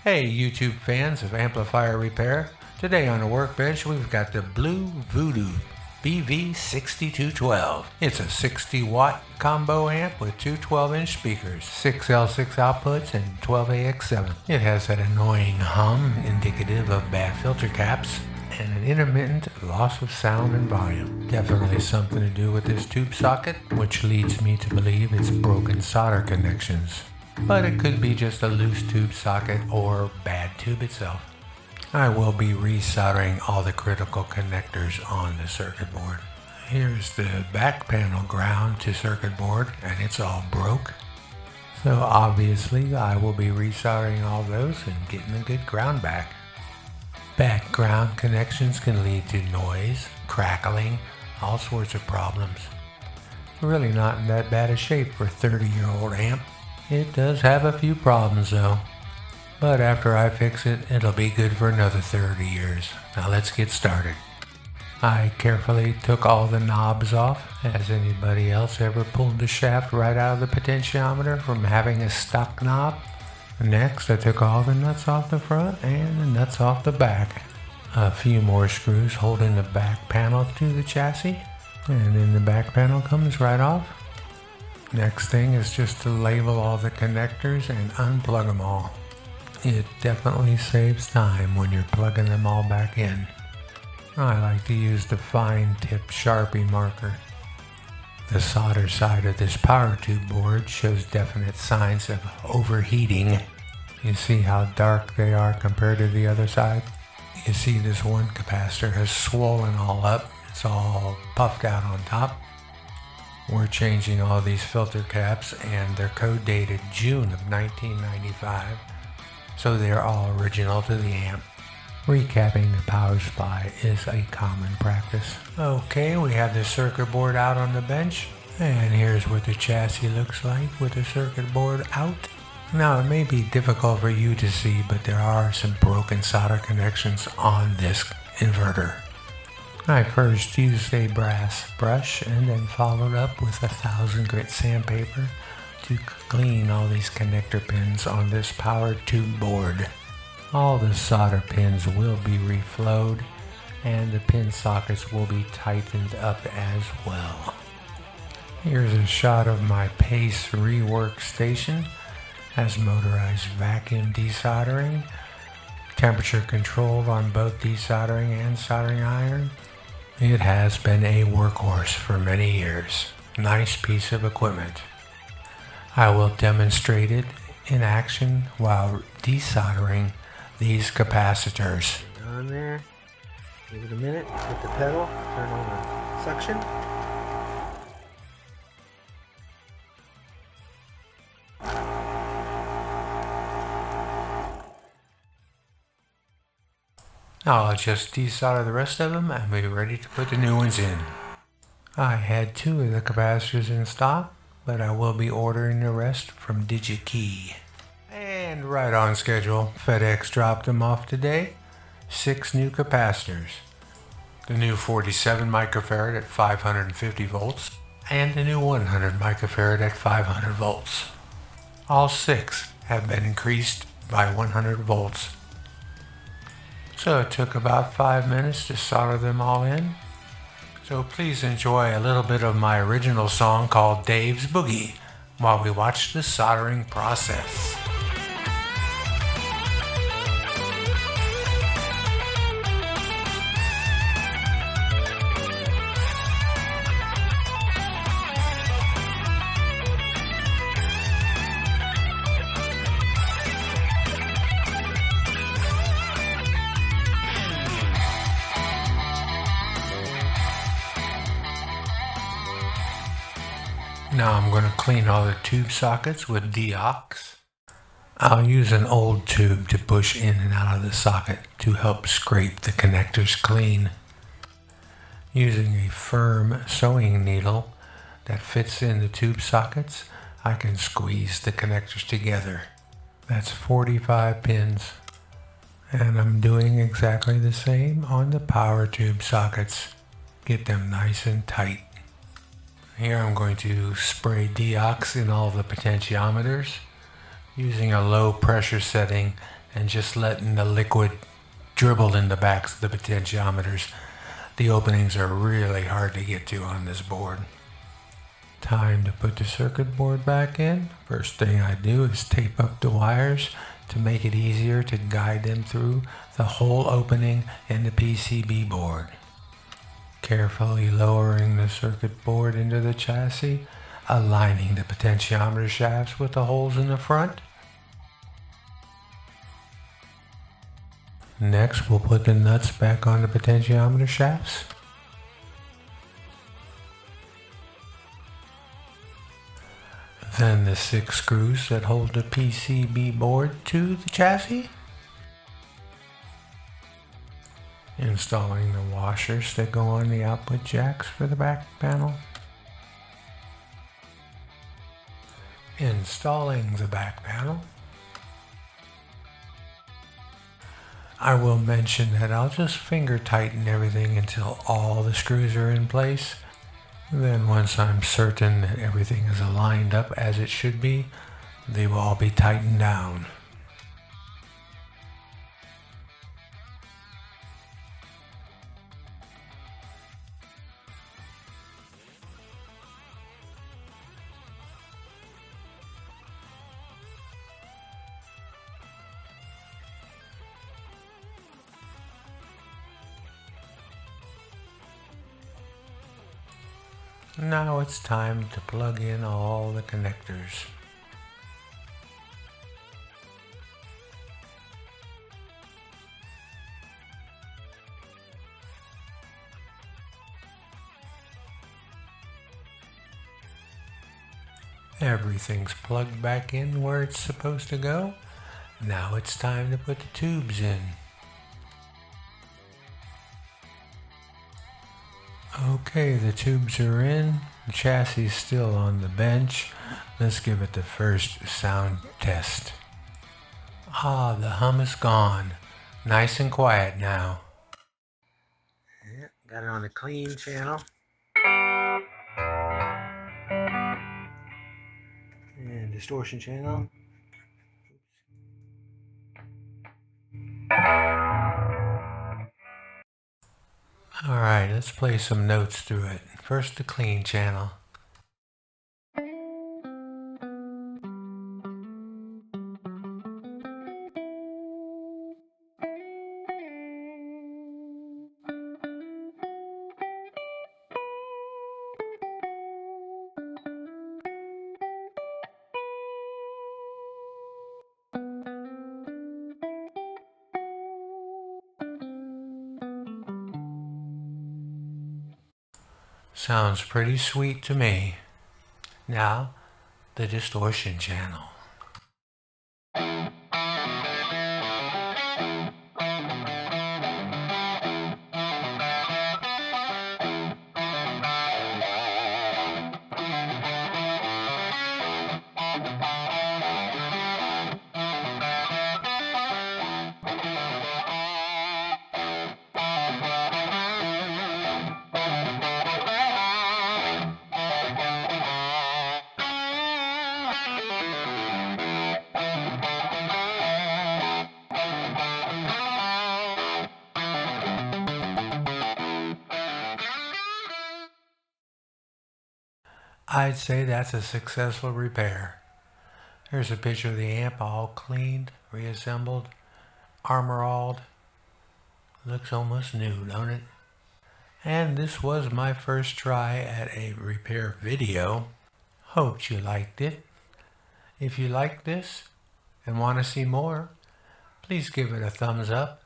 Hey YouTube fans of amplifier repair, today on the workbench we've got the Blue Voodoo BV-6212. It's a 60 watt combo amp with two 12-inch speakers, 6 L6 outputs and 12 AX7. It has that annoying hum indicative of bad filter caps and an intermittent loss of sound and volume. Definitely something to do with this tube socket, which leads me to believe it's broken solder connections. But it could be just a loose tube socket or bad tube itself. I will be resoldering all the critical connectors on the circuit board. Here's the back panel ground to circuit board, and it's all broke. So obviously I will be resoldering all those and getting a good ground back. Bad ground connections can lead to noise, crackling, all sorts of problems. Really not in that bad a shape for a 30-year-old amp. It does have a few problems though, but after I fix it, it'll be good for another 30 years. Now let's get started. I carefully took all the knobs off. Has anybody else ever pulled the shaft right out of the potentiometer from having a stock knob? Next, I took all the nuts off the front and the nuts off the back. A few more screws holding the back panel to the chassis, and then the back panel comes right off. Next thing is just to label all the connectors and unplug them all. It definitely saves time when you're plugging them all back in. I like to use the fine tip Sharpie marker. The solder side of this power tube board shows definite signs of overheating. You see how dark they are compared to the other side? You see this one capacitor has swollen all up. It's all puffed out on top. We're changing all these filter caps, and they're code dated June of 1995, so they're all original to the amp. Recapping the power supply is a common practice. Okay, we have the circuit board out on the bench, and here's what the chassis looks like with the circuit board out. Now, it may be difficult for you to see, but there are some broken solder connections on this inverter. I first used a brass brush and then followed up with 1000 grit sandpaper to clean all these connector pins on this power tube board. All the solder pins will be reflowed and the pin sockets will be tightened up as well. Here's a shot of my Pace rework station. Has motorized vacuum desoldering, temperature controlled on both desoldering and soldering iron. It has been a workhorse for many years. Nice piece of equipment. I will demonstrate it in action while desoldering these capacitors. On there, give it a minute, hit the pedal, turn on the suction. I'll just desolder the rest of them and be ready to put the new ones in. I had 2 of the capacitors in stock, but I will be ordering the rest from DigiKey. And right on schedule, FedEx dropped them off today. 6 new capacitors. The new 47 microfarad at 550 volts and the new 100 microfarad at 500 volts. All 6 have been increased by 100 volts. So it took about 5 minutes to solder them all in. So please enjoy a little bit of my original song called Dave's Boogie while we watch the soldering process. Now I'm going to clean all the tube sockets with Deox. I'll use an old tube to push in and out of the socket to help scrape the connectors clean. Using a firm sewing needle that fits in the tube sockets, I can squeeze the connectors together. That's 45 pins. And I'm doing exactly the same on the power tube sockets. Get them nice and tight. Here I'm going to spray Deox in all the potentiometers using a low pressure setting and just letting the liquid dribble in the backs of the potentiometers. The openings are really hard to get to on this board. Time to put the circuit board back in. First thing I do is tape up the wires to make it easier to guide them through the hole opening in the PCB board. Carefully lowering the circuit board into the chassis, aligning the potentiometer shafts with the holes in the front. Next, we'll put the nuts back on the potentiometer shafts. Then the 6 screws that hold the PCB board to the chassis. Installing the washers that go on the output jacks for the back panel. Installing the back panel. I will mention that I'll just finger tighten everything until all the screws are in place. Then once I'm certain that everything is aligned up as it should be, they will all be tightened down. Now it's time to plug in all the connectors. Everything's plugged back in where it's supposed to go. Now it's time to put the tubes in. Okay, the tubes are in. The chassis is still on the bench. Let's give it the first sound test. Ah, the hum is gone. Nice and quiet now. Yeah, got it on the clean channel. And distortion channel. Alright, let's play some notes through it. First the clean channel. Sounds pretty sweet to me. Now, the distortion channel. I'd say that's a successful repair. Here's a picture of the amp all cleaned, reassembled, armor-alled. Looks almost new, don't it? And this was my first try at a repair video. Hoped you liked it. If you liked this and want to see more, please give it a thumbs up.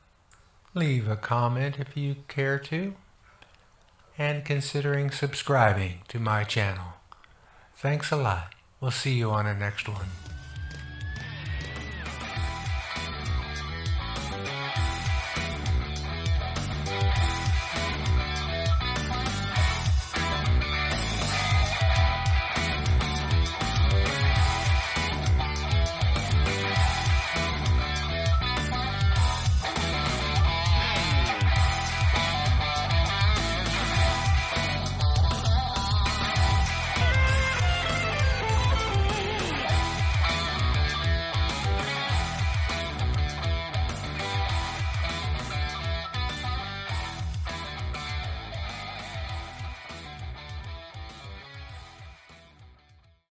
Leave a comment if you care to. And considering subscribing to my channel. Thanks a lot. We'll see you on the next one.